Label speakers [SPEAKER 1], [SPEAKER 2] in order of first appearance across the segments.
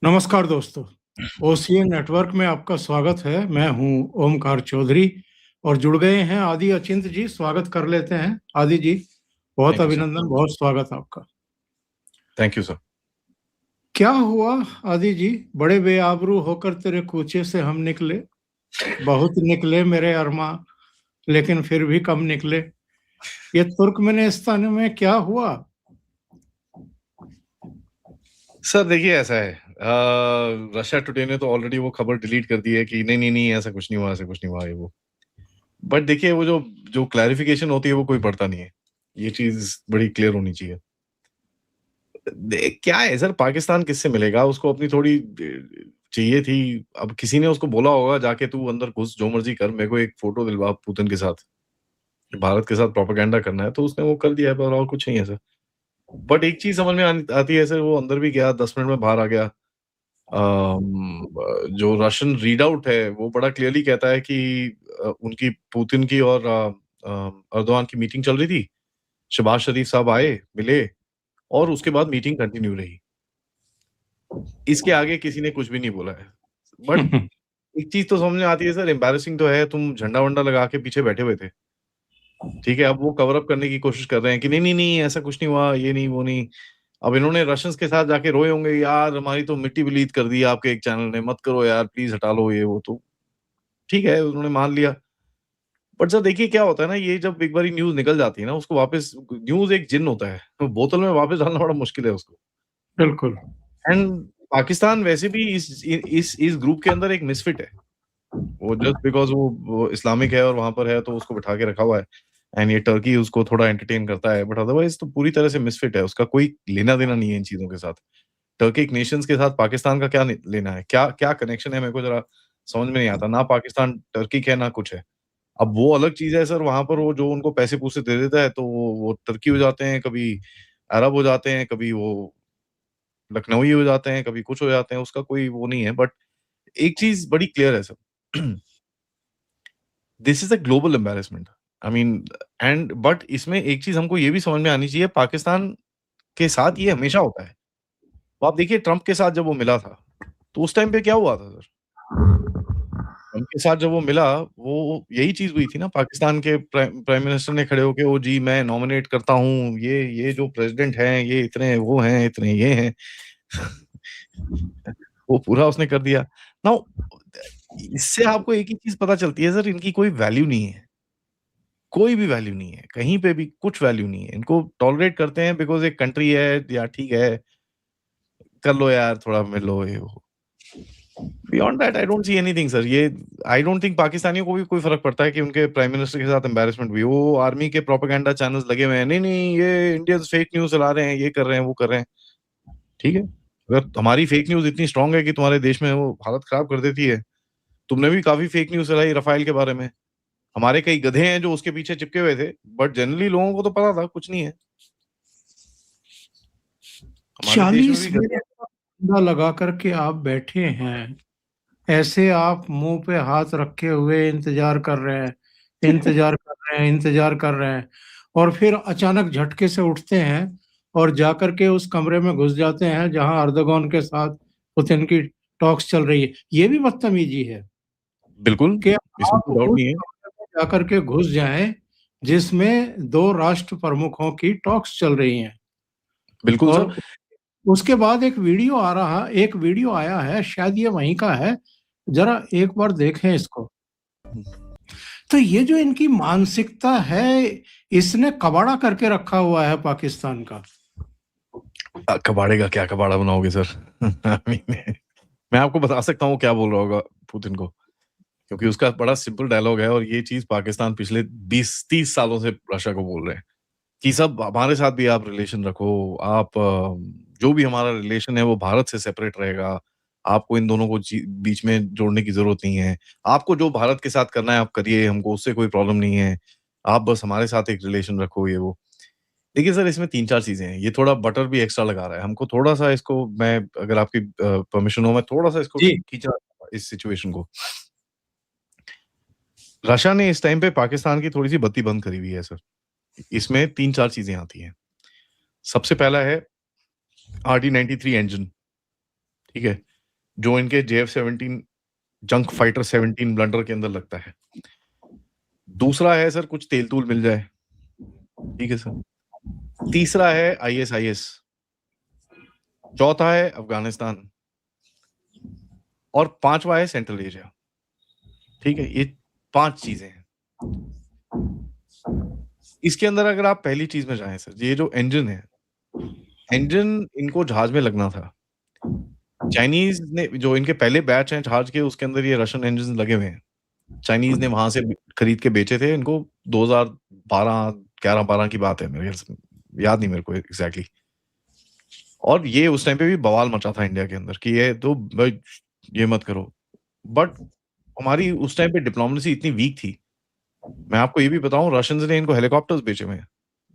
[SPEAKER 1] नमस्कार दोस्तों, OCN network में आपका स्वागत है। मैं हूं ओमकार चौधरी और जुड़ गए हैं आदि अचिंत जी। स्वागत कर लेते हैं आदि जी। बहुत
[SPEAKER 2] थैंक यू सर।
[SPEAKER 1] अभिनंदन, बहुत स्वागत आपका।
[SPEAKER 2] Thank you sir.
[SPEAKER 1] क्या हुआ आदि जी? बड़े बेआबरू होकर तेरे कूचे से हम निकले, बहुत निकले मेरे अरमा, लेकिन फिर भी कम निकले। ये तुर्कमेनिस्तान में क्या हुआ?
[SPEAKER 2] सर देखिए ऐसा है, रशिया टुडे ने तो ऑलरेडी वो खबर डिलीट कर दी है कि नहीं नहीं नहीं ऐसा कुछ नहीं हुआ, ऐसा कुछ नहीं हुआ ये वो। बट देखिए वो जो जो क्लैरिफिकेशन होती है वो कोई पढ़ता नहीं है। ये चीज बड़ी क्लियर होनी चाहिए। क्या है सर, पाकिस्तान किससे मिलेगा? उसको अपनी थोड़ी चाहिए थी। अब किसी ने उसको बोला होगा जाके तू अंदर घुस, जो मर्जी कर, मेरे को एक फोटो दिलवा पुतिन के साथ, भारत के साथ प्रोपेगेंडा करना है, तो उसने वो कर दिया है, पर और कुछ नहीं है सर। बट एक चीज समझ में आती है सर, वो अंदर भी गया, 10 मिनट में बाहर आ गया। जो रशियन रीडआउट है वो बड़ा क्लियरली कहता है कि उनकी पुतिन की और अर्दोआन की मीटिंग चल रही थी। शहबाज शरीफ साहब आए, मिले, और उसके बाद मीटिंग कंटिन्यू रही। इसके आगे किसी ने कुछ भी नहीं बोला है। बट एक चीज तो समझ में आती है सर, एम्बैरेसिंग तो है, तुम झंडा वंडा लगा के पीछे बैठे हुए थे, ठीक है। अब वो कवर अप करने की कोशिश कर रहे हैं कि नहीं नहीं नहीं ऐसा कुछ नहीं हुआ, ये नहीं वो नहीं। अब इन्होंने रशियंस के साथ जाके रोए होंगे, यार हमारी तो मिट्टी बिलीत कर दी आपके एक चैनल ने, मत करो यार, प्लीज हटा लो ये वो। तो ठीक है, उन्होंने मान लिया। बट सर देखिए क्या होता है ना, ये जब एक बारी न्यूज़ निकल जाती है ना, उसको वापस, न्यूज़ एक जिन्न होता है, तो बोतल में वापस डालना बड़ा मुश्किल है उसको।
[SPEAKER 1] बिल्कुल।
[SPEAKER 2] एंड पाकिस्तान वैसे भी इस ग्रुप के अंदर एक मिसफिट है। वो जस्ट बिकॉज़ वो इस्लामिक है और वहाँ पर है, तो उसको बिठा के रखा हुआ है। एंड ये टर्की उसको थोड़ा एंटरटेन करता है, बट अदरवाइज़ तो पूरी तरह से मिसफिट है, उसका कोई लेना-देना नहीं है इन चीज़ों के साथ। टर्किक नेशंस के साथ पाकिस्तान का क्या लेना है? क्या क्या कनेक्शन है, मेरे को ज़रा समझ में नहीं आता। ना पाकिस्तान टर्किक है, ना कुछ है। अब वो अलग चीज़ है सर, वहाँ पर वो जो उनको पैसे-पूसे दे देता है, तो वो टर्की हो जाते हैं, कभी अरब हो जाते हैं, कभी वो लखनऊई हो जाते हैं, कभी कुछ हो जाते हैं, उसका कोई वो नहीं है। बट एक चीज़ बड़ी क्लियर है sir, this is a global embarrassment. I mean, and but इसमें एक चीज़ हमको ये भी समझ में आनी चाहिए, पाकिस्तान के साथ ये हमेशा होता है। तो आप देखिए ट्रम्प के साथ जब वो मिला था, तो उस टाइम पे क्या हुआ था सर? ट्रम्प के साथ जब वो मिला, वो यही चीज़ हुई थी ना, पाकिस्तान के प्राइम प्राइम मिनिस्टर ने खड़े होके, "ओ जी, मैं नॉमिनेट करता हूँ, ये जो प्रेज़िडेंट हैं, ये इतने वो हैं, इतने ये हैं।" वो पूरा उसने कर दिया। नाउ इससे आपको एक ही चीज़ पता चलती है सर, इनकी कोई वैल्यू नहीं है। कोई भी वैल्यू नहीं है, कहीं पे भी कुछ वैल्यू नहीं है। इनको टॉलरेट करते हैं बिकॉज़ एक कंट्री है, या ठीक है, कर लो यार, थोड़ा मिल लो, ये वो। Beyond that I don't see anything sir. ये आई डोंट थिंक पाकिस्तानियों को भी कोई फ़र्क पड़ता है कि उनके प्राइम मिनिस्टर के साथ एम्बैरेसमेंट हुई। वो आर्मी के प्रोपेगेंडा चैनल्स लगे हुए हैं, नहीं, नहीं ये इंडियंस फेक न्यूज़ चला रहे हैं, ये कर रहे हैं, वो कर रहे हैं। ठीक है, अगर हमारी फेक न्यूज़ इतनी स्ट्रॉन्ग है कि तुम्हारे देश में वो हालत खराब कर देती है, तुमने भी काफ़ी फेक न्यूज़ चलाई रफ़ाएल के बारे में। हमारे कई गधे हैं जो उसके पीछे चिपके हुए थे, बट जनरली लोगों को तो पता था कुछ नहीं है। हमारे देश में
[SPEAKER 1] 40
[SPEAKER 2] भी गधे
[SPEAKER 1] मिनट
[SPEAKER 2] हैं।
[SPEAKER 1] का फंदा लगा करके आप बैठे हैं, ऐसे आप मुंह पे हाथ रखे हुए इंतजार कर रहे हैं, इंतजार कर रहे हैं, इंतजार कर रहे हैं, और फिर अचानक झटके से उठते हैं और जाकर के उस कमरे में घुस जाते हैं जहां अर्दोगन के साथ पुतिन की टॉक्स चल रही है। ये भी बदतमीजी है
[SPEAKER 2] बिल्कुल,
[SPEAKER 1] कि
[SPEAKER 2] इसमें
[SPEAKER 1] आप
[SPEAKER 2] कोई डाउट
[SPEAKER 1] उस
[SPEAKER 2] नहीं है।
[SPEAKER 1] कमरे में जाकर के घुस जाएं जिसमें दो राष्ट्र प्रमुखों की टॉक्स चल रही हैं।
[SPEAKER 2] बिल्कुल सर।
[SPEAKER 1] और उसके बाद एक वीडियो आया है, शायद ये वहीं का है, जरा एक बार देखें इसको। तो ये जो इनकी मानसिकता है, इसने कबाड़ा करके रखा हुआ है पाकिस्तान का।
[SPEAKER 2] कबाड़े का क्या कबाड़ा बनाओगे सर? आई मीन, मैं आपको बता सकता हूँ क्या बोल रहा होगा पुतिन को, क्योंकि उसका बड़ा सिंपल डायलॉग है, और ये चीज़ पाकिस्तान पिछले 20-30 सालों से रशिया को बोल रहे हैं कि सब हमारे साथ भी आप रिलेशन रखो, आप जो भी हमारा रिलेशन है वो भारत से सेपरेट रहेगा। आपको इन दोनों को बीच में जोड़ने की ज़रूरत नहीं है। आपको जो भारत के साथ करना है आप करिए, हमको उससे कोई प्रॉब्लम नहीं है। आप बस हमारे साथ एक रिलेशन रखो, ये वो। देखिए सर, इसमें 3-4 चीज़ें हैं। ये थोड़ा बटर भी एक्स्ट्रा लगा रहा है। हमको थोड़ा-सा इसको, मैं अगर आपकी परमिशन हो, मैं थोड़ा-सा इसको
[SPEAKER 1] जी।
[SPEAKER 2] खींचना चाहूँगा इस सिचुएशन को। रशिया ने इस टाइम पे पाकिस्तान की थोड़ी-सी बत्ती बंद करी हुई है सर। इसमें 3-4 चीज़ें आती हैं। सबसे पहला है RD-93 इंजन, ठीक है? जो इनके JF-17 जंक फाइटर 17 ब्लंडर के अंदर लगता है। दूसरा है सर कुछ तेल-तूल मिल जाए। ठीक है सर। तीसरा है ISIS। चौथा है अफ़गानिस्तान। और 5वां है सेंट्रल एशिया। ठीक है? ये 5 चीज़ें हैं। इसके अंदर अगर आप पहली चीज़ में जाएँ सर, ये जो इंजन है, इंजन इनको जहाज में लगना था। चाइनीज़ ने जो इनके पहले बैच हैं जहाज के उसके अंदर ये रशियन इंजन्स लगे हुए हैं। चाइनीज़ ने वहाँ से खरीद के बेचे थे इनको 2012 11-12 की बात है मेरे ख्याल से, याद नहीं मेरे को एग्ज़ैक्टली। और ये उस टाइम पे भी बवाल मचा था इंडिया के अंदर कि ये तो भाई ये मत करो। बट हमारी उस टाइम पे डिप्लोमेसी इतनी वीक थी। मैं आपको ये भी बताऊँ रशियंस ने इनको हेलीकॉप्टर्स बेचे हुए हैं।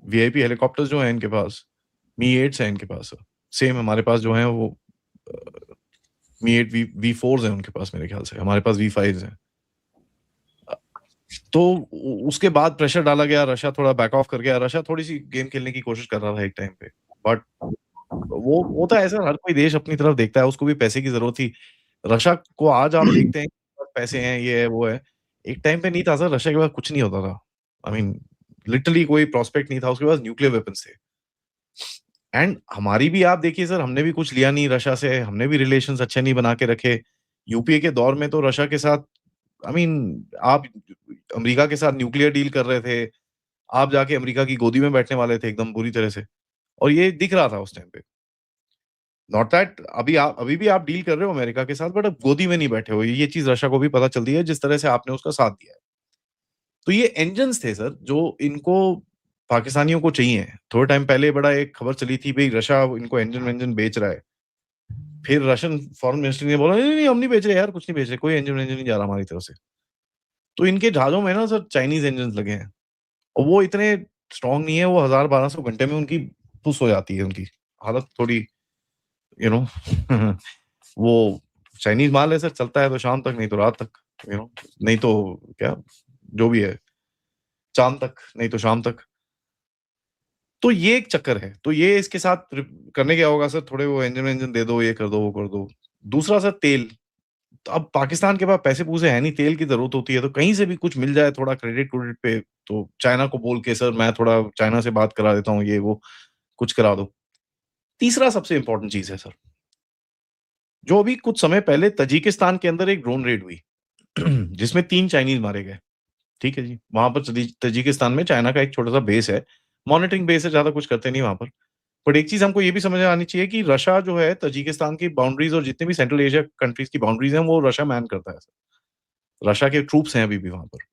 [SPEAKER 2] वीआईपी हेलीकॉप्टर्स जो हैं इनके पास, मी-8s हैं इनके पास। सेम हमारे पास जो हैं वो मी-8 वी-4s हैं उनके पास मेरे ख्याल से, हमारे पास वी-5s हैं। तो उसके बाद प्रेशर डाला गया, रशिया थोड़ा बैक ऑफ कर गया। रशिया थोड़ी-सी गेम खेलने की कोशिश कर रहा था एक टाइम पे। बट वो होता है सर, हर कोई देश अपनी तरफ देखता है, उसको भी पैसे की ज़रूरत थी। रशिया को आज आप देखते हैं कि पैसे हैं, ये है, वो है। एक टाइम पे नहीं था सर, रशिया के पास कुछ नहीं होता था। आई मीन लिटरली कोई प्रॉस्पेक्ट नहीं था, उसके पास न्यूक्लियर वेपन्स थे। एंड हमारी भी आप देखिए सर, हमने भी कुछ लिया नहीं रशिया से, हमने भी रिलेशंस अच्छे नहीं बना के रखे। यूपीए के दौर में तो रशिया के साथ आई मीन आप अमेरिका के साथ न्यूक्लियर डील कर रहे थे, आप जाके अमेरिका की गोदी में बैठने वाले थे एकदम बुरी तरह से और ये दिख रहा था उस टाइम पे। नॉट दैट अभी भी आप डील कर रहे हो अमेरिका के साथ बट अब गोदी में नहीं बैठे हो। ये चीज़ रशिया को भी पता चलती है जिस तरह से आपने उसका साथ दिया है। तो ये इंजन्स थे सर जो इनको पाकिस्तानियों को चाहिए। थोड़े टाइम पहले बड़ा एक खबर चली थी भई रशिया इनको इंजन-विंजन बेच रहा है। फिर रशियन फॉरेन मिनिस्ट्री ने बोला, "नहीं, नहीं, हम नहीं बेच रहे यार, कुछ नहीं बेच रहे, कोई इंजन-विंजन नहीं जा रहा हमारी तरफ से।" तो इनके जहाज़ों में ना सर चाइनीज़ इंजन्स लगे हैं और वो इतने स्ट्रॉन्ग नहीं है, वो 1000-1200 घंटे में उनकी फुस हो जाती है उनकी। हालत थोड़ी यू नो वो चाइनीज़ माल है सर, चलता है तो शाम तक, नहीं तो रात तक, नहीं तो क्या जो भी है, चाँद तक, नहीं तो शाम तक। तो ये एक चक्कर है। तो ये इसके साथ करने क्या होगा सर, थोड़े वो इंजन-विंजन दे दो, ये कर दो, वो कर दो। दूसरा सर तेल। तो अब पाकिस्तान के पास पैसे-पूसे है नहीं, तेल की ज़रूरत होती है, तो कहीं से भी कुछ मिल जाए थोड़ा क्रेडिट-वेडिट पे, तो चाइना को बोल के सर मैं थोड़ा चाइना से बात करा देता हूँ, ये वो, कुछ करा दो। तीसरा सबसे इम्पोर्टेंट चीज़ है सर, जो अभी कुछ समय पहले तजिकिस्तान के अंदर एक ड्रोन रेड हुई, जिसमें 3 चाइनीज़ मारे गए। ठीक है जी। वहाँ पर तजिकिस्तान में चाइना का एक छोटा-सा बेस है, मॉनिटरिंग बेस है, ज़्यादा कुछ करते नहीं वहाँ पर। बट एक चीज़ हमको ये भी समझ में आनी चाहिए कि रशिया जो है तजिकिस्तान की बाउंड्रीज़ और जितने भी सेंट्रल एशिया कंट्रीज़ की बाउंड्रीज़ हैं, वो रशिया मैन करता है। रशिया के ट्रूप्स हैं अभी भी वहाँ पर।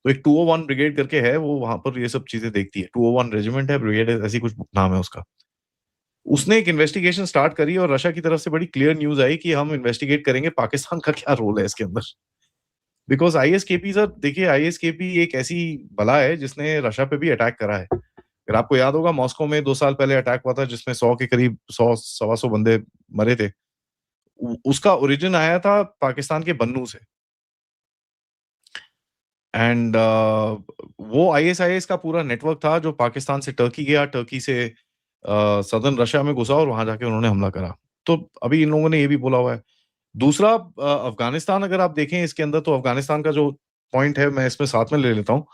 [SPEAKER 2] तो एक 201 ब्रिगेड करके है, वो वहाँ पर ये सब चीज़ें देखती है। 201 रेजिमेंट है, ब्रिगेड है, ऐसी कुछ नाम है उसका। उसने एक इन्वेस्टिगेशन स्टार्ट करी और रशिया की तरफ से बड़ी क्लियर न्यूज़ आई कि हम इन्वेस्टिगेट करेंगे, पाकिस्तान का क्या रोल है इसके अंदर। बिकॉज़ आईएसकेपी सर देखिए आईएसकेपी एक ऐसी बला है जिसने रशिया पे भी अटैक करा है। अगर आपको याद होगा मॉस्को में 2 साल पहले अटैक हुआ था जिसमें 100 के करीब 100 सवा 100 बंदे मरे थे। उ उसका ओरिजिन आया था पाकिस्तान के बन्नू से। एंड वो आईएसआईएस का पूरा नेटवर्क था जो पाकिस्तान से टर्की गया, टर्की से सदर्न रशिया में घुसा और वहाँ जाके उन्होंने हमला करा। तो अभी इन लोगों ने ये भी बोला हुआ है। दूसरा अफ़गानिस्तान अगर आप देखें इसके अंदर तो अफ़गानिस्तान का जो पॉइंट है मैं इसमें साथ में ले लेता हूँ,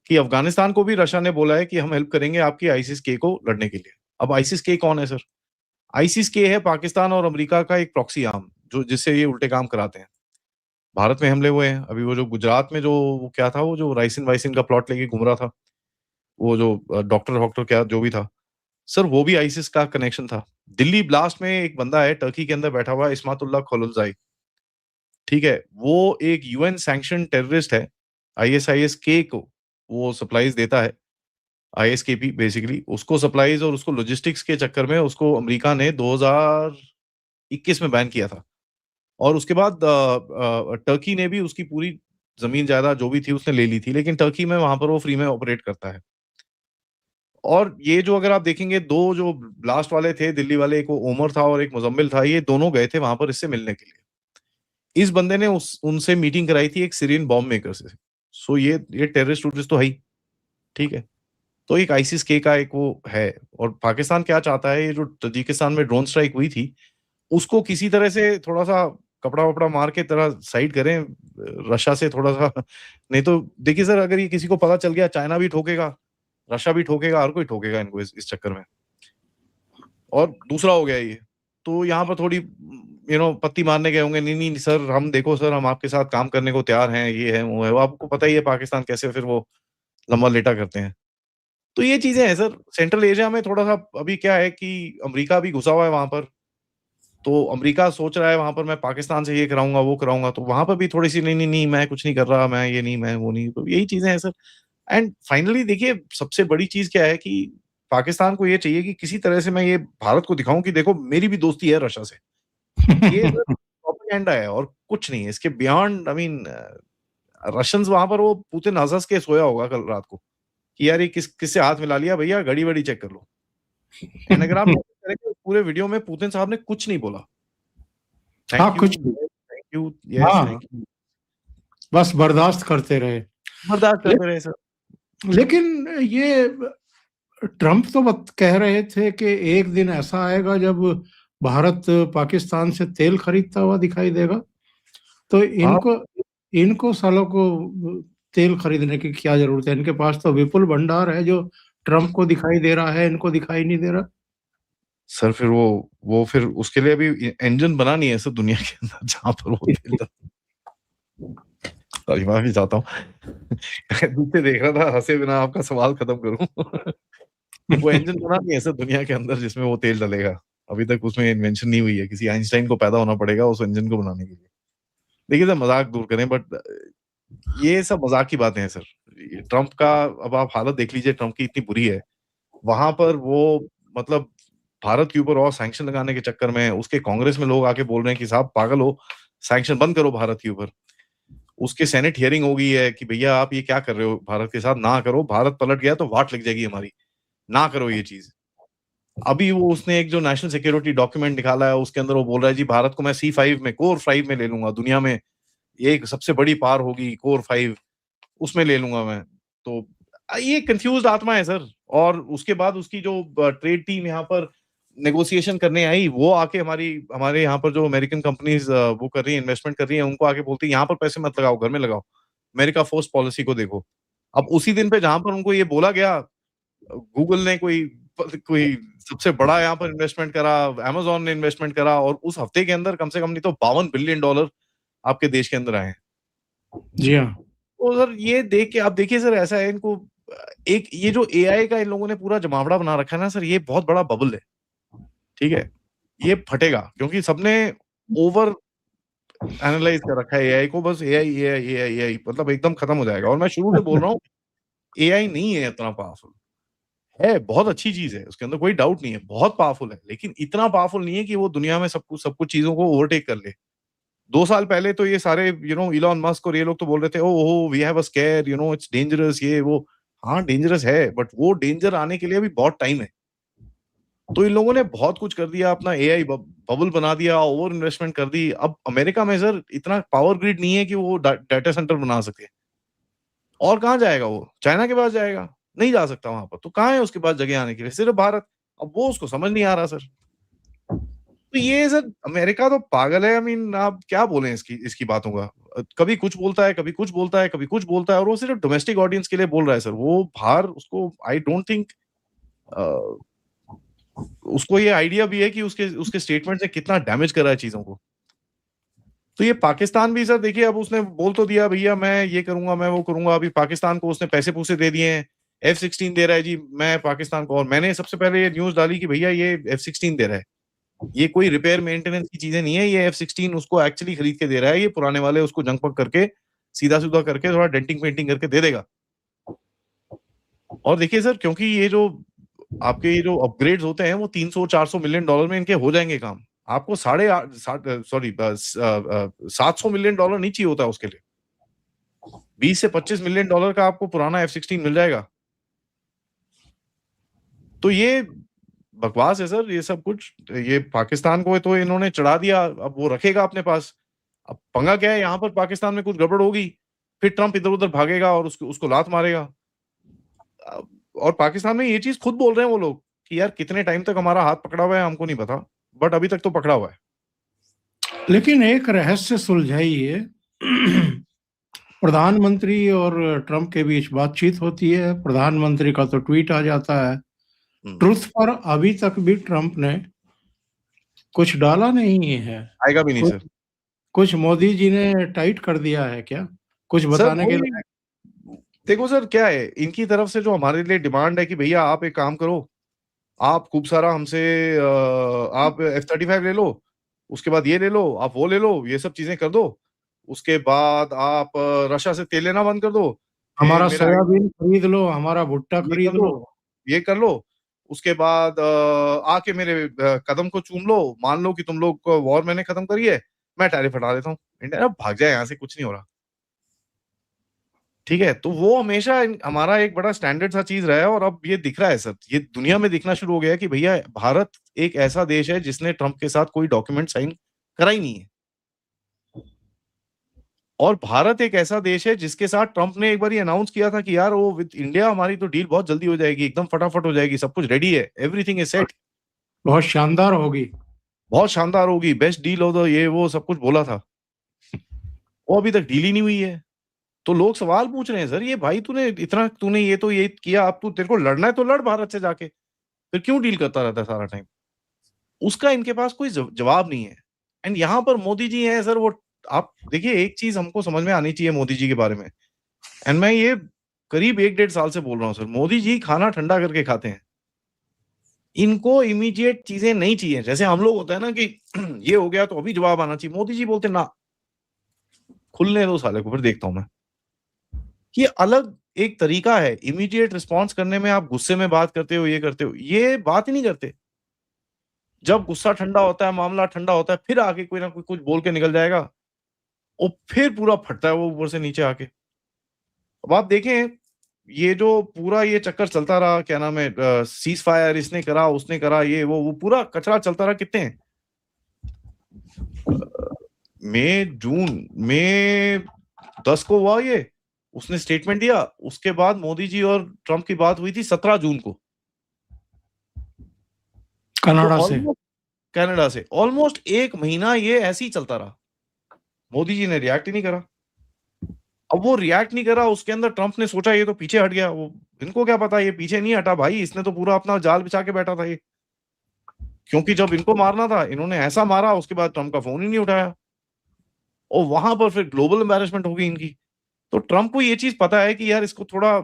[SPEAKER 2] कि अफ़गानिस्तान को भी रशिया ने बोला है कि हम हेल्प करेंगे आपकी आईसिस-के को लड़ने के लिए। अब आईसिस-के कौन है सर? आईसिस-के है पाकिस्तान और अमेरिका का एक प्रॉक्सी आर्म, जो जिससे ये उल्टे काम कराते हैं। भारत में हमले हुए हैं, अभी वो जो गुजरात में जो वो क्या था वो जो राइसिन-वाइसिन का प्लॉट लेके घूम रहा था, वो जो डॉक्टर-वॉक्टर क्या जो भी था, सर वो भी आईसिस का कनेक्शन था। दिल्ली ब्लास्ट में एक बंदा है टर्की के अंदर बैठा हुआ है इस्मातुल्लाह खलीलज़ाई, ठीक है? वो एक यूएन सैंक्शन टेररिस्ट है, आईएसआईएस-के को वो सप्लाइज़ देता है, आईएसकेपी बेसिकली उसको सप्लाइज़ और उसको लॉजिस्टिक्स के चक्कर में उसको अमेरिका ने 2021 में बैन किया था। और उसके बाद टर्की ने भी उसकी पूरी ज़मीन-जायदाद जो भी थी उसने ले ली थी, लेकिन टर्की में वहाँ पर वो फ्री में ऑपरेट करता है। और ये जो अगर आप देखेंगे 2 जो ब्लास्ट वाले थे दिल्ली वाले, एक वो ओमर था और एक मुज़म्मिल था, ये दोनों गए थे वहाँ पर इससे मिलने के लिए। इस बंदे ने उस उनसे मीटिंग कराई थी एक सीरियन बॉम्ब मेकर से। सो ये टेररिस्ट-वुररिस्ट तो है ही, ठीक है? तो एक आईसिस-के का एक वो है और पाकिस्तान क्या चाहता है, ये जो तजिकिस्तान में ड्रोन स्ट्राइक हुई थी, उसको किसी तरह से थोड़ा-सा कपड़ा-वपड़ा मार के तरह साइड करें रशिया से थोड़ा-सा। नहीं तो देखिए सर, अगर ये किसी को पता चल गया, चाइना भी ठोकेगा, रशिया भी ठोकेगा, हर कोई ठोकेगा इनको इस चक्कर में। और दूसरा हो गया ये, तो यहाँ पर थोड़ी पत्ती मारने गए होंगे, नहीं, नहीं सर, हम देखो सर, हम आपके साथ काम करने को तैयार हैं, ये है, वो है। वो आपको पता ही है पाकिस्तान कैसे फिर वो लंबा लेटा करते हैं। तो ये चीज़ें हैं सर, सेंट्रल एशिया में थोड़ा-सा अभी क्या है कि अमेरिका भी घुसा हुआ है वहाँ पर, तो अमेरिका सोच रहा है वहाँ पर मैं पाकिस्तान से ये कराऊँगा, वो कराऊँगा, तो वहाँ पर भी थोड़ी-सी नहीं, नहीं, नहीं, मैं कुछ नहीं कर रहा, मैं ये नहीं, मैं वो नहीं, तो यही चीज़ें हैं सर। एंड फाइनली देखिए, सबसे बड़ी चीज़ क्या है कि पाकिस्तान को ये चाहिए कि किसी तरह से मैं ये भारत को दिखाऊँ कि देखो मेरी भी दोस्ती है रशिया से। ये सर प्रोपेगेंडा है और कुछ नहीं है, इसके बियॉन्ड आई मीन रशियंस वहाँ पर वो पुतिन हँस-हँस के सोया होगा कल रात को, कि यार ये किससे हाथ मिला लिया भैया, घड़ी-वड़ी चेक कर लो। एंड अगर आप नोटिस करेंगे पूरे वीडियो में पुतिन साहब ने कुछ नहीं बोला।
[SPEAKER 1] हाँ,
[SPEAKER 2] थैंक यू,
[SPEAKER 1] कुछ भी।
[SPEAKER 2] थैंक यू, यस,
[SPEAKER 1] हाँ,
[SPEAKER 2] थैंक यू।
[SPEAKER 1] बस बर्दाश्त करते रहे।
[SPEAKER 2] बर्दाश्त
[SPEAKER 1] ले
[SPEAKER 2] करते रहे सर।
[SPEAKER 1] लेकिन ये ट्रम्प तो कह रहे थे कि एक दिन ऐसा आएगा जब भारत पाकिस्तान से तेल खरीदता हुआ दिखाई देगा। तो
[SPEAKER 2] हाँ,
[SPEAKER 1] इनको इनको सालों को तेल खरीदने की क्या जरूरत है? इनके पास तो विपुल भंडार है जो ट्रम्प को दिखाई दे रहा है, इनको दिखाई नहीं दे रहा।
[SPEAKER 2] सर फिर वो फिर उसके लिए अभी इंजन बना नहीं है सर दुनिया के अंदर जहाँ पर वो तेल सॉरी माफ़ी चाहता हूँ। नीचे देख रहा था, हँसे बिना आपका सवाल खत्म करूँ। वो इंजन बना नहीं है सर दुनिया के अंदर जिसमें वो तेल डलेगा। अभी तक उसमें इन्वेंशन नहीं हुई है। किसी आइंस्टाइन को पैदा होना पड़ेगा उस इंजन को बनाने के लिए। देखिए सर, मज़ाक दूर करें, बट ये सब मज़ाक की बातें हैं सर। ये ट्रम्प का अब आप हालत देख लीजिए, ट्रम्प की इतनी बुरी है। वहाँ पर वो मतलब भारत के ऊपर और सैंक्शन लगाने के चक्कर में उसके कांग्रेस में लोग आके बोल रहे हैं कि साहब पागल हो, सैंक्शन बंद करो भारत के ऊपर। उसके सेनेट हियरिंग हो गई है कि भैया आप ये क्या कर रहे हो भारत के साथ, ना करो, भारत पलट गया तो वाट लग जाएगी हमारी, ना करो ये चीज़। अभी वो उसने एक जो नेशनल सिक्योरिटी डॉक्यूमेंट निकाला है उसके अंदर वो बोल रहा है जी भारत को मैं C5 में, कोर 5 में ले लूँगा, दुनिया में ये एक सबसे बड़ी पावर होगी कोर 5, उसमें ले लूँगा मैं। तो ये कन्फ्यूज़्ड आत्मा है सर। और उसके बाद उसकी जो ट्रेड टीम यहाँ पर नेगोशिएशन करने आई, वो आके हमारे यहाँ पर जो अमेरिकन कंपनीज़ वो कर रही हैं, इन्वेस्टमेंट कर रही हैं, उनको आके बोलती है यहाँ पर पैसे मत लगाओ, घर में लगाओ। अमेरिका फर्स्ट पॉलिसी को देखो। अब उसी दिन पे जहाँ पर उनको ये बोला गया, गूगल ने कोई सबसे बड़ा यहाँ पर इन्वेस्टमेंट करा, अमेज़न ने इन्वेस्टमेंट करा और उस हफ्ते के अंदर कम से कम नहीं तो $52 बिलियन आपके देश के अंदर आए हैं।
[SPEAKER 1] जी हाँ।
[SPEAKER 2] तो सर ये देख के आप देखिए सर, ऐसा है इनको एक ये जो एआई का इन लोगों ने पूरा जमावड़ा बना रखा है ना सर, ये बहुत बड़ा बबल है, ठीक है? ये फटेगा क्योंकि सबने ओवर एनालाइज़ कर रखा है एआई को, बस एआई, एआई, एआई, एआई मतलब एकदम खत्म हो जाएगा। और मैं शुरू से बोल रहा हूँ, एआई नहीं है इतना पावरफुल। है, बहुत अच्छी चीज़ है, उसके अंदर कोई डाउट नहीं है, बहुत पावरफुल है, लेकिन इतना पावरफुल नहीं है कि वो दुनिया में सब कुछ चीज़ों को ओवरटेक कर ले। 2 साल पहले तो ये सारे इलॉन मस्क और ये लोग तो बोल रहे थे, oh ho! We have a scare, it's dangerous, ये वो। हाँ, डेंजरस है, बट वो डेंजर आने के लिए अभी बहुत टाइम है। तो इन लोगों ने बहुत कुछ कर दिया, अपना एआई बबल बना दिया, ओवर इन्वेस्टमेंट कर दी। अब अमेरिका में सर इतना पावर ग्रिड नहीं है कि वो डाटा सेंटर बना सके। और कहाँ जाएगा वो? चाइना के पास जाएगा? नहीं जा सकता वहाँ पर। तो कहाँ है उसके पास जगह आने के लिए? सिर्फ भारत। अब वो उसको समझ नहीं आ रहा सर। तो ये सर अमेरिका तो पागल है। आई मीन आप क्या बोलें इसकी इसकी बातों का? कभी कुछ बोलता है, कभी कुछ बोलता है, कभी कुछ बोलता है और वो सिर्फ डोमेस्टिक ऑडियंस के लिए बोल रहा है सर। वो बाहर उसको आई डोंट थिंक अ, उसको ये आइडिया भी है कि उसके उसके स्टेटमेंट से कितना डैमेज कर रहा है चीज़ों को। तो ये पाकिस्तान भी सर देखिए, अब उसने बोल तो दिया भैया मैं ये करूँगा, मैं वो करूँगा। अभी पाकिस्तान को उसने पैसे-पूसे दे दिए हैं। F-16 दे रहा है जी मैं पाकिस्तान को। और मैंने सबसे पहले ये न्यूज़ डाली कि भैया ये F-16 दे रहा है। ये कोई रिपेयर मेंटेनेंस की चीज़ें नहीं है, ये F-16 उसको एक्चुअली खरीद के दे रहा है। ये पुराने वाले उसको जंग-पग करके, सीधा-सूधा करके थोड़ा डेंटिंग-पेंटिंग करके दे देगा। और देखिए सर, क्योंकि ये जो आपके ये जो अपग्रेड्स होते हैं वो 300-400 मिलियन डॉलर में इनके हो जाएँगे काम। आपको साढ़े आठ साठ सॉरी 700 मिलियन डॉलर नहीं चाहिए होता उसके लिए। 20 से 25 मिलियन डॉलर का आपको पुराना F-16 मिल जाएगा। तो ये बकवास है सर ये सब कुछ। ये पाकिस्तान को तो इन्होंने चढ़ा दिया, अब वो रखेगा अपने पास। अब पंगा क्या है, यहाँ पर पाकिस्तान में कुछ गड़बड़ होगी, फिर ट्रम्प इधर-उधर भागेगा और उसको उसको लात मारेगा। अ, और पाकिस्तान में ये चीज़ खुद बोल रहे हैं वो लोग कि यार कितने टाइम तक हमारा हाथ पकड़ा हुआ है हमको नहीं पता, बट अभी तक तो पकड़ा हुआ है।
[SPEAKER 1] लेकिन एक रहस्य सुलझाइए। प्रधानमंत्री और ट्रम्प के बीच बातचीत होती है, प्रधानमंत्री का तो ट्वीट आ जाता है। ट्रुथ पर अभी तक भी ट्रम्प ने कुछ डाला नहीं है।
[SPEAKER 2] आएगा भी नहीं
[SPEAKER 1] कुछ
[SPEAKER 2] सर।
[SPEAKER 1] कुछ मोदी जी ने टाइट कर दिया है क्या? कुछ
[SPEAKER 2] सर
[SPEAKER 1] बताने के
[SPEAKER 2] वही,
[SPEAKER 1] लायक?
[SPEAKER 2] देखो सर क्या है, इनकी तरफ से जो हमारे लिए डिमांड है कि भैया आप एक काम करो, आप खूब सारा हमसे आप F-35 ले लो, उसके बाद ये ले लो, आप वो ले लो, ये सब चीजें कर दो, उसके बाद आप रशिया से तेल लेना बंद कर दो, फिर
[SPEAKER 1] हमारा
[SPEAKER 2] मेरा
[SPEAKER 1] सोयाबीन खरीद लो, हमारा भुट्टा
[SPEAKER 2] ये कर
[SPEAKER 1] खरीद लो।
[SPEAKER 2] लो, ये कर लो, उसके बाद आके मेरे कदम को चूम लो, मान लो कि तुम लोग को वॉर मैंने खत्म करी है, मैं टैरिफ हटा देता हूँ, इंडिया अब भाग जाए यहाँ से, कुछ नहीं हो रहा। ठीक है, तो वो हमेशा हमारा एक बड़ा स्टैंडर्ड सा चीज रहा है, और अब ये दिख रहा है सर, ये दुनिया में दिखना शुरू हो गया है कि भैया भारत एक ऐसा देश है जिसने ट्रंप के साथ कोई डॉक्यूमेंट साइन करा ही नहीं है, और भारत एक ऐसा देश है जिसके साथ ट्रंप ने एक बार ये अनाउंस किया था कि यार वो विद इंडिया हमारी तो डील बहुत जल्दी हो जाएगी, एकदम फटाफट हो जाएगी, सब कुछ रेडी है, एवरीथिंग इज सेट,
[SPEAKER 1] बहुत शानदार होगी।
[SPEAKER 2] बहुत शानदार होगी, बेस्ट डील हो, तो ये वो सब कुछ बोला था, वो अभी तक डील ही नहीं हुई है। तो लोग सवाल पूछ रहे हैं सर, ये भाई तूने ये तो ये किया, अब तू तेरे को लड़ना है तो लड़ भारत से जाके, फिर क्यों डील करता रहता है सारा टाइम? उसका इनके पास कोई जवाब नहीं है। एंड यहाँ पर मोदी जी हैं सर, वो आप देखिए, एक चीज हमको समझ में आनी चाहिए मोदी जी के बारे में, एंड मैं ये करीब 1-1.5 साल से बोल रहा हूँ सर, मोदी जी खाना ठंडा करके खाते हैं, इनको इमीडिएट चीजें नहीं चाहिए, जैसे हम लोग होता है ना कि ये हो गया तो अभी जवाब आना चाहिए, मोदी जी बोलते ना, खुलने दो साले को, फिर देखता हूं मैं। ये अलग एक तरीका है इमीडिएट रिस्पॉन्स करने में, आप गुस्से में बात करते हो, ये करते हो, ये बात ही नहीं करते। जब गुस्सा ठंडा होता है, मामला ठंडा होता है, फिर आगे कोई ना कोई कुछ बोल के निकल जाएगा, और फिर पूरा फटता है वो ऊपर से नीचे आके। अब आप देखें, ये जो पूरा ये चक्कर चलता रहा, क्या नाम है, सीज फायर, इसने करा, उसने करा, ये वो पूरा कचरा चलता रहा, कितने मई जून में 10 को हुआ ये, उसने स्टेटमेंट दिया, उसके बाद मोदी जी और ट्रंप की बात हुई थी 17 जून को
[SPEAKER 1] कनाडा से।
[SPEAKER 2] ऑलमोस्ट, कनाडा से ऑलमोस्ट 1 महीना ये ऐसे ही चलता रहा, मोदी जी ने रिएक्ट ही नहीं करा। अब वो रिएक्ट नहीं करा, उसके अंदर ट्रंप ने सोचा ये तो पीछे हट गया, वो इनको क्या पता ये पीछे नहीं हटा भाई, इसने तो पूरा अपना जाल बिछा के बैठा था ये, क्योंकि जब इनको मारना था इन्होंने ऐसा मारा, उसके बाद ट्रंप का फोन ही नहीं उठाया, और वहां पर फिर ग्लोबल एम्बैरेसमेंट हो गई इनकी। तो ट्रंप को ये चीज पता है कि यार इसको थोड़ा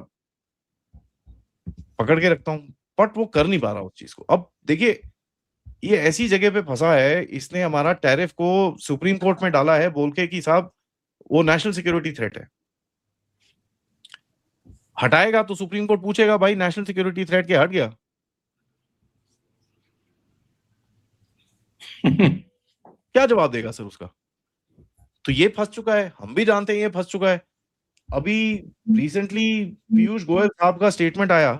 [SPEAKER 2] पकड़ के रखता हूं, बट वो कर नहीं पा रहा उस चीज को। अब देखिए, ये ऐसी जगह पे फंसा है, इसने हमारा टैरिफ को सुप्रीम कोर्ट में डाला है बोल के कि साहब वो नेशनल सिक्योरिटी थ्रेट है, हटाएगा तो सुप्रीम कोर्ट पूछेगा भाई नेशनल सिक्योरिटी थ्रेट क्या, हट गया? क्या जवाब देगा सर उसका? तो ये फंस चुका है, हम भी जानते हैं ये फंस चुका है। अभी रिसेंटली पीयूष गोयल साहब का स्टेटमेंट आया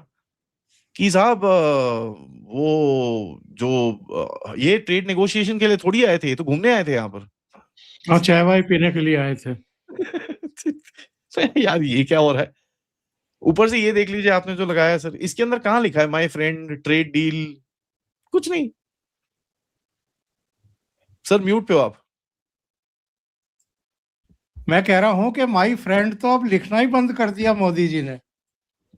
[SPEAKER 2] कि साहब वो जो ये ट्रेड नेगोशिएशन के लिए थोड़ी आए थे, ये तो घूमने आए थे यहाँ पर।
[SPEAKER 1] हाँ, चाय वाय पीने के लिए आए थे।
[SPEAKER 2] यार ये क्या हो रहा है? ऊपर से ये देख लीजिए आपने जो लगाया सर, इसके अंदर कहाँ लिखा है माय फ्रेंड ट्रेड डील? कुछ नहीं। सर म्यूट पे हो आप।
[SPEAKER 1] मैं कह रहा हूं कि माई फ्रेंड तो अब लिखना ही बंद कर दिया मोदी जी ने।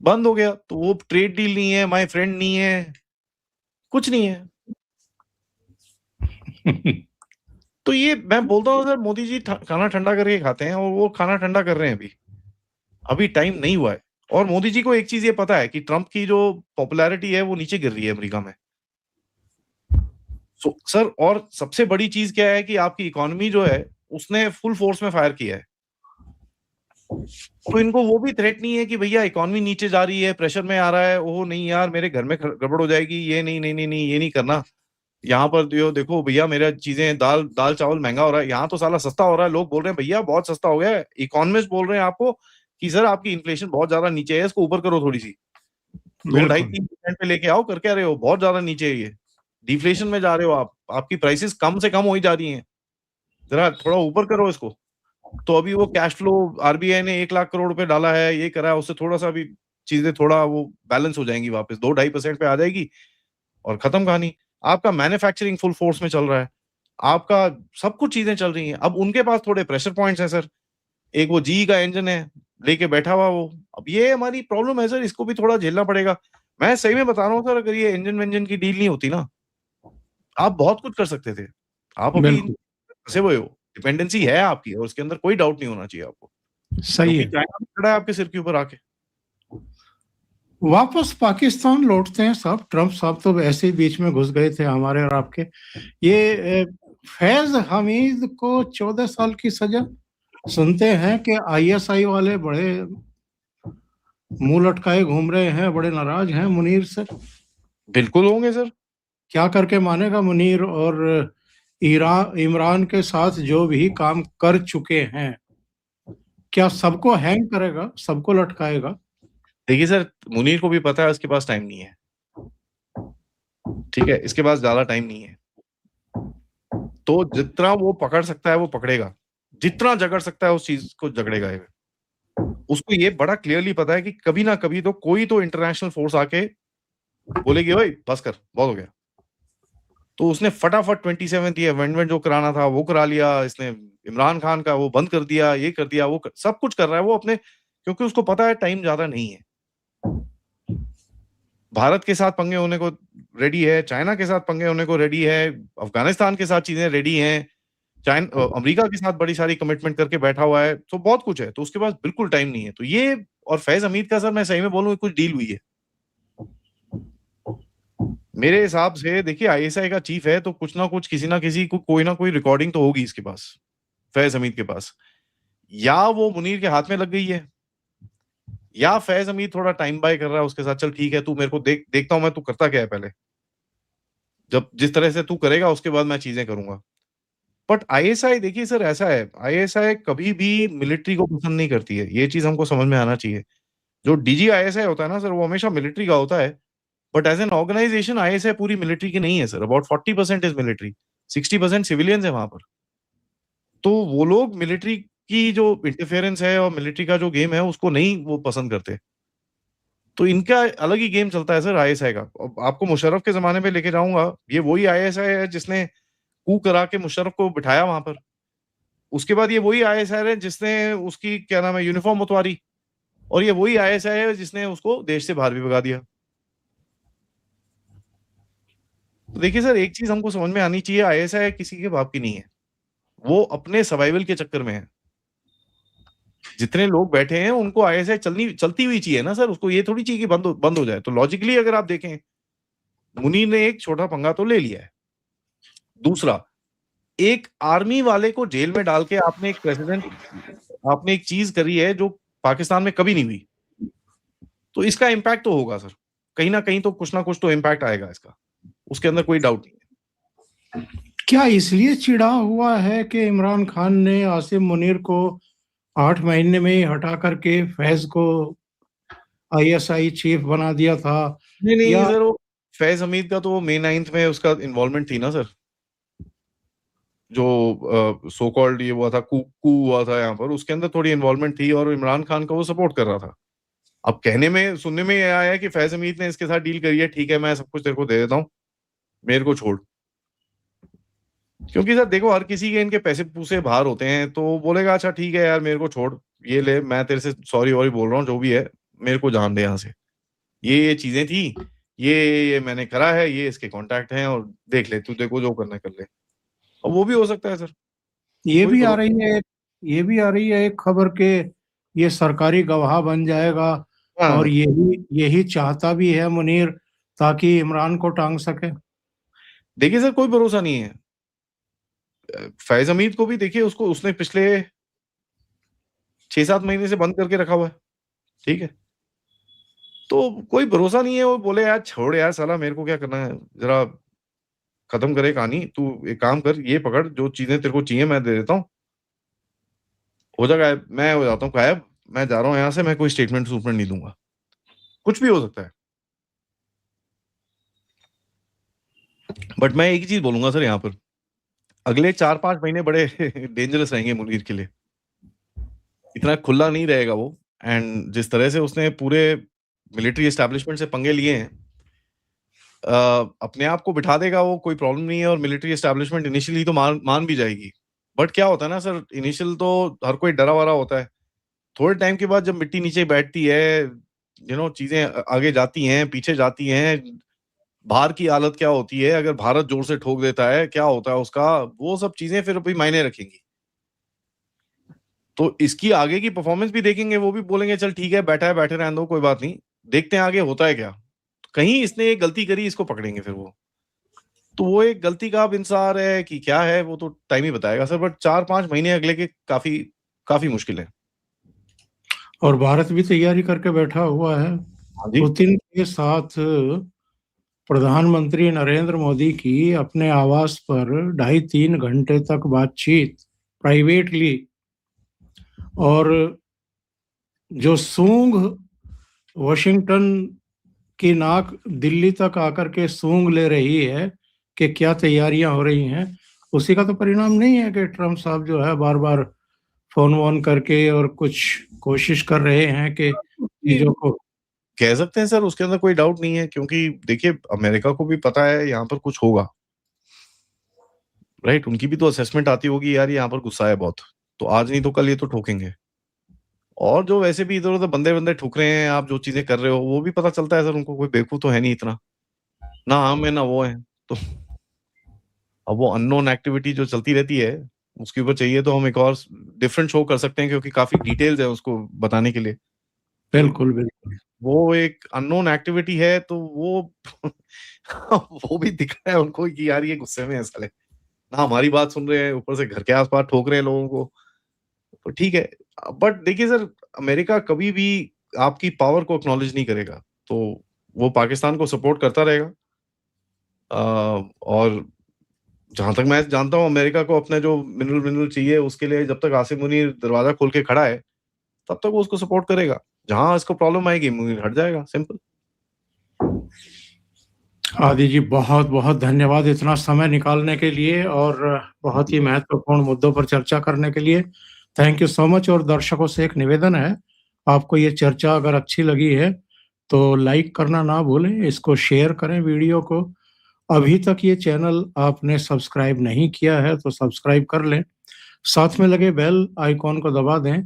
[SPEAKER 2] बंद हो गया, तो वो ट्रेड डील नहीं है, माय फ्रेंड नहीं है, कुछ नहीं है। तो ये मैं बोलता हूँ सर, मोदी जी खाना ठंडा करके खाते हैं, और वो खाना ठंडा कर रहे हैं अभी, अभी टाइम नहीं हुआ है। और मोदी जी को एक चीज ये पता है कि ट्रंप की जो पॉपुलैरिटी है वो नीचे गिर रही है अमेरिका में। सर, और सबसे बड़ी चीज क्या है कि आपकी इकोनॉमी जो है उसने फुल फोर्स में फायर किया है, तो इनको वो भी थ्रेट नहीं है कि भैया इकोनॉमी नीचे जा रही है, प्रेशर में आ रहा है, ओह नहीं यार मेरे घर में गड़बड़ हो जाएगी, ये नहीं नहीं नहीं नहीं, ये नहीं करना। यहाँ पर देखो भैया मेरा चीजें दाल दाल चावल महंगा हो रहा है, यहाँ तो साला सस्ता हो रहा है, लोग बोल रहे हैं भैया बहुत सस्ता हो गया है, इकोनॉमिस्ट बोल रहे हैं आपको कि सर आपकी इन्फ्लेशन बहुत ज्यादा नीचे है, इसको ऊपर करो थोड़ी सी, 2-2.5-3% पे लेके आओ, करके आ रहे हो, बहुत ज्यादा नीचे है ये, डिफ्लेशन में जा रहे हो आप, आपकी प्राइसेस कम से कम हो ही जा रही हैं, जरा थोड़ा ऊपर करो इसको। तो अभी वो कैश फ्लो आरबीआई ने 1 लाख करोड़ रुपए डाला है, ये करा है, उससे थोड़ा सा भी चीजें थोड़ा वो बैलेंस हो जाएंगी, वापस 2-2.5% पे आ जाएगी, और खत्म कहानी। आपका मैन्युफैक्चरिंग फुल फोर्स में चल रहा है, आपका सब कुछ चीजें चल रही हैं। अब उनके पास थोड़े प्रेशर पॉइंट्स हैं सर। एक वो जी का इंजन है, लेके बैठा हुआ वो। अब ये हमारी प्रॉब्लम है सर, इसको भी थोड़ा झेलना पड़ेगा। मैं सही में बता रहा हूँ सर, अगर ये इंजन विंजन की डील नहीं होती ना, आप बहुत कुछ कर सकते थे। आप अभी
[SPEAKER 1] बिल्कुल
[SPEAKER 2] फंसे हुए हो, डिपेंडेंसी है आपकी, और उसके अंदर कोई डाउट नहीं होना चाहिए आपको,
[SPEAKER 1] सही
[SPEAKER 2] क्योंकि
[SPEAKER 1] है।
[SPEAKER 2] चाइना भी खड़ा है आपके सिर के ऊपर आके।
[SPEAKER 1] वापस पाकिस्तान लौटते हैं साहब। ट्रंप साहब तो ऐसे ही बीच में घुस गए थे हमारे और आपके। ये फैज हमीद को 14 साल की सजा। सुनते हैं कि आईएसआई वाले बड़े मुंह लटकाए घूम रहे हैं, बड़े नाराज हैं मुनीर से।
[SPEAKER 2] बिल्कुल होंगे सर।
[SPEAKER 1] क्या करके मानेगा मुनीर? और ईरान इमरान के साथ जो भी काम कर चुके हैं, क्या सबको हैंग करेगा, सबको लटकाएगा?
[SPEAKER 2] देखिए सर, मुनीर को भी पता है उसके पास टाइम नहीं है, ठीक है, इसके पास ज्यादा टाइम नहीं है। तो जितना वो पकड़ सकता है वो पकड़ेगा, जितना झगड़ सकता है उस चीज को झगड़ेगा ये। उसको ये बड़ा क्लियरली पता है कि कभी ना कभी तो कोई तो इंटरनेशनल फोर्स आके बोलेगी भाई बस कर, बहुत हो गया। तो उसने फटाफट 27th ये अमेंडमेंट जो कराना था वो करा लिया इसने। इमरान खान का वो बंद कर दिया, ये कर दिया, सब कुछ कर रहा है वो अपने, क्योंकि उसको पता है टाइम ज्यादा नहीं है। भारत के साथ पंगे होने को रेडी है, चाइना के साथ पंगे होने को रेडी है, अफगानिस्तान के साथ चीजें रेडी हैं, अमेरिका के साथ बड़ी सारी कमिटमेंट करके बैठा हुआ है, तो बहुत कुछ है, तो उसके पास बिल्कुल टाइम नहीं है। तो ये, और फैज हमीद का सर मैं सही में बोलूं कुछ डील हुई है मेरे हिसाब से। देखिए आईएसआई का चीफ है, तो कुछ ना कुछ किसी ना किसी को कोई ना कोई रिकॉर्डिंग तो होगी इसके पास, फैज हमीद के पास, या वो मुनीर के हाथ में लग गई है, या फैज हमीद थोड़ा टाइम बाय कर रहा है उसके साथ। चल ठीक है, तू मेरे को देखता हूं मैं तू करता क्या है पहले, जब जिस तरह से तू करेगा उसके बाद मैं चीजें करूंगा। बट आईएसआई देखिए सर ऐसा है, आईएसआई कभी भी मिलिट्री को पसंद नहीं करती है, ये चीज हमको समझ में आना चाहिए। जो डीजी आईएसआई होता है ना सर, वो हमेशा मिलिट्री का होता है, but as an organisation ISI पूरी मिलिट्री की नहीं है sir. About 40% is military, 60% civilians है वहां पर। तो वो लोग मिलिट्री की जो इंटरफेरेंस है और मिलिट्री का जो गेम है उसको नहीं वो पसंद करते। तो इनका अलग ही गेम चलता है सर आईएसआई का। अब आपको मुशर्रफ के जमाने में लेके जाऊंगा, ये वही आईएसआई है जिसने कू करा के मुशर्रफ को बिठाया वहां पर। उसके बाद ये वही आईएसआई है जिसने उसकी क्या नाम है यूनिफॉर्म उतवारी, और ये वही आईएसआई है जिसने उसको देश से बाहर भी भगा दिया। तो देखिए सर, एक चीज हमको समझ में आनी चाहिए, आईएसआई किसी के बाप की नहीं है, वो अपने सर्वाइवल के चक्कर में है। जितने लोग बैठे हैं उनको आईएसआई चलती हुई चाहिए ना सर, उसको ये थोड़ी चाहिए कि बंद हो जाए। तो लॉजिकली अगर आप देखें, मुनीर ने एक छोटा पंगा तो ले लिया है। दूसरा, एक आर्मी वाले को जेल में डाल के आपने एक प्रेसिडेंट, आपने एक चीज करी है जो पाकिस्तान में कभी नहीं हुई। तो इसका इम्पैक्ट तो होगा सर, कहीं ना कहीं तो कुछ ना कुछ तो इम्पैक्ट आएगा इसका, उसके अंदर कोई डाउट नहीं है।
[SPEAKER 1] क्या इसलिए चिढ़ा हुआ है कि इमरान खान ने आसिम मुनीर को 8 महीने में ही हटा करके फैज को आईएसआई चीफ बना दिया था?
[SPEAKER 2] नहीं नहीं
[SPEAKER 1] या
[SPEAKER 2] सर, वो फैज हमीद का तो मे 9th में उसका इन्वॉल्वमेंट थी ना सर, जो सो कॉल्ड ये हुआ था, कू हुआ था यहाँ पर, उसके अंदर थोड़ी इन्वॉल्वमेंट थी और इमरान खान का वो सपोर्ट कर रहा था। अब कहने में सुनने में ये आया है कि फैज हमीद ने इसके साथ डील करी है, ठीक है मैं सब कुछ तेरे को दे देता हूँ, मेरे को छोड़। क्योंकि सर देखो, हर किसी के इनके पैसे पूसे बाहर होते हैं, तो वो बोलेगा अच्छा ठीक है यार मेरे को छोड़, ये ले, मैं तेरे से सॉरी वॉरी बोल रहा हूँ, जो भी है मेरे को जान दे यहाँ से, ये चीजें थी, ये मैंने करा है, ये इसके कॉन्टैक्ट हैं, और देख ले तू, देखो जो करना है कर ले। और वो भी हो सकता है सर,
[SPEAKER 1] ये
[SPEAKER 2] कोई
[SPEAKER 1] भी आ
[SPEAKER 2] भरोसा।
[SPEAKER 1] रही है ये भी आ रही है एक खबर के ये सरकारी गवाह बन जाएगा, और
[SPEAKER 2] हाँ
[SPEAKER 1] यही यही चाहता भी है मुनीर, ताकि इमरान को टांग सके।
[SPEAKER 2] देखिए सर, कोई भरोसा नहीं है। फैज हमीद को भी देखिए, उसको उसने पिछले 6-7 महीने से बंद करके रखा हुआ है, ठीक है, तो कोई भरोसा नहीं है। वो बोले यार छोड़ यार साला, मेरे को क्या करना है, जरा खत्म करे कहानी, तू एक काम कर, ये पकड़, जो चीजें तेरे को चाहिए मैं दे देता हूँ, हो जाएगा, मैं हो जाता हूँ गायब, मैं जा रहा हूँ यहाँ से, मैं कोई स्टेटमेंट नहीं दूंगा। कुछ भी हो सकता है। बट मैं एक ही चीज बोलूंगा सर यहाँ पर, अगले 4-5 महीने बड़े डेंजरस रहेंगे मुनीर के लिए। इतना खुला नहीं रहेगा वो, एंड जिस तरह से उसने पूरे मिलिट्री एस्टेब्लिशमेंट से पंगे लिए हैं, अपने आप को बिठा देगा, वो कोई प्रॉब्लम नहीं है, और मिलिट्री एस्टैब्लिशमेंट इनिशियली तो मान भी जाएगी। बट क्या होता है ना सर, इनिशियल तो हर कोई डरा वरा होता है। थोड़े टाइम के बाद जब मिट्टी नीचे बैठती है, चीजें आगे जाती हैं, पीछे जाती हैं, बाहर की हालत क्या होती है, अगर भारत जोर से ठोक देता है क्या होता है उसका, वो सब चीजें फिर अभी मायने रखेंगी। तो इसकी आगे की परफॉर्मेंस भी देखेंगे, वो भी बोलेंगे चल ठीक है, बैठा है, बैठे रहने दो, कोई बात नहीं, देखते हैं आगे होता है क्या। कहीं इसने एक गलती करी, इसको पकड़ेंगे फिर वो। तो वो एक गलती का अब इंतजार है कि क्या है, वो तो टाइम ही बताएगा सर। बट 4-5 महीने अगले के काफी काफी मुश्किल है।
[SPEAKER 1] और भारत भी तैयारी करके बैठा हुआ है।
[SPEAKER 2] हाँ जी।
[SPEAKER 1] पुतिन के साथ प्रधानमंत्री नरेंद्र मोदी की अपने आवास पर 2.5-3 घंटे तक बातचीत प्राइवेटली, और जो सूंघ वॉशिंगटन की नाक दिल्ली तक आकर के सूंघ ले रही है कि क्या तैयारियां हो रही हैं, उसी का तो परिणाम नहीं है कि ट्रम्प साहब जो है बार बार फोन वोन करके और कुछ कोशिश कर रहे हैं कि चीजों को।
[SPEAKER 2] कह सकते हैं सर, उसके अंदर कोई डाउट नहीं है, क्योंकि देखिए अमेरिका को भी पता है यहाँ पर कुछ होगा, राइट। उनकी भी तो असेसमेंट आती होगी, यार यहाँ पर गुस्सा है बहुत, तो आज नहीं तो कल ये तो ठोकेंगे। और जो वैसे भी इधर उधर बंदे बंदे ठुक रहे हैं, आप जो चीजें कर रहे हो, वो भी पता चलता है सर उनको, कोई बेवकूफ तो है नहीं इतना, ना हम है ना वो है। तो अब वो अननोन एक्टिविटी जो चलती रहती है, उसके ऊपर चाहिए तो हम एक और डिफरेंट शो कर सकते हैं, क्योंकि काफी डिटेल्स है उसको बताने के लिए।
[SPEAKER 1] बिल्कुल बिल्कुल।
[SPEAKER 2] वो एक अननोन एक्टिविटी है, तो वो वो भी दिख रहा है उनको कि यार ये गुस्से में है साले, ना हमारी बात सुन रहे हैं, ऊपर से घर के आसपास ठोक रहे हैं लोगों को। तो ठीक है। बट देखिए सर, अमेरिका कभी भी आपकी पावर को एक्नॉलेज नहीं करेगा, तो वो पाकिस्तान को सपोर्ट करता रहेगा। और जहां तक मैं जानता हूँ, अमेरिका को अपने जो मिनरल चाहिए, उसके लिए जब तक आसिम मुनीर दरवाजा खोल के खड़ा है, तब तक वो उसको सपोर्ट करेगा। जहां इसको प्रॉब्लम आएगी, मुनीर हट जाएगा, सिंपल।
[SPEAKER 1] आदि जी, बहुत बहुत धन्यवाद इतना समय निकालने के लिए और बहुत ही महत्वपूर्ण मुद्दों पर चर्चा करने के लिए। Thank you so much. और दर्शकों से एक निवेदन है, आपको ये चर्चा अगर अच्छी लगी है तो लाइक करना ना भूलें, इसको शेयर करें वीडियो को। अभी तक ये चैनल आपने सब्सक्राइब नहीं किया है तो सब्सक्राइब कर लें, साथ में लगे बेल आइकॉन को दबा दें,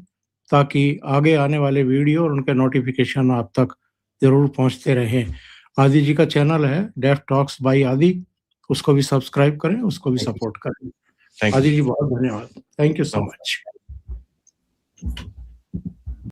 [SPEAKER 1] ताकि आगे आने वाले वीडियो और उनके नोटिफिकेशन आप तक जरूर पहुंचते रहें। आदि जी का चैनल है डेफ टॉक्स बाय आदि, उसको भी सब्सक्राइब करें, उसको भी सपोर्ट करें।
[SPEAKER 2] थैंक
[SPEAKER 1] आदि जी बहुत धन्यवाद, thank you so
[SPEAKER 2] you.
[SPEAKER 1] Much.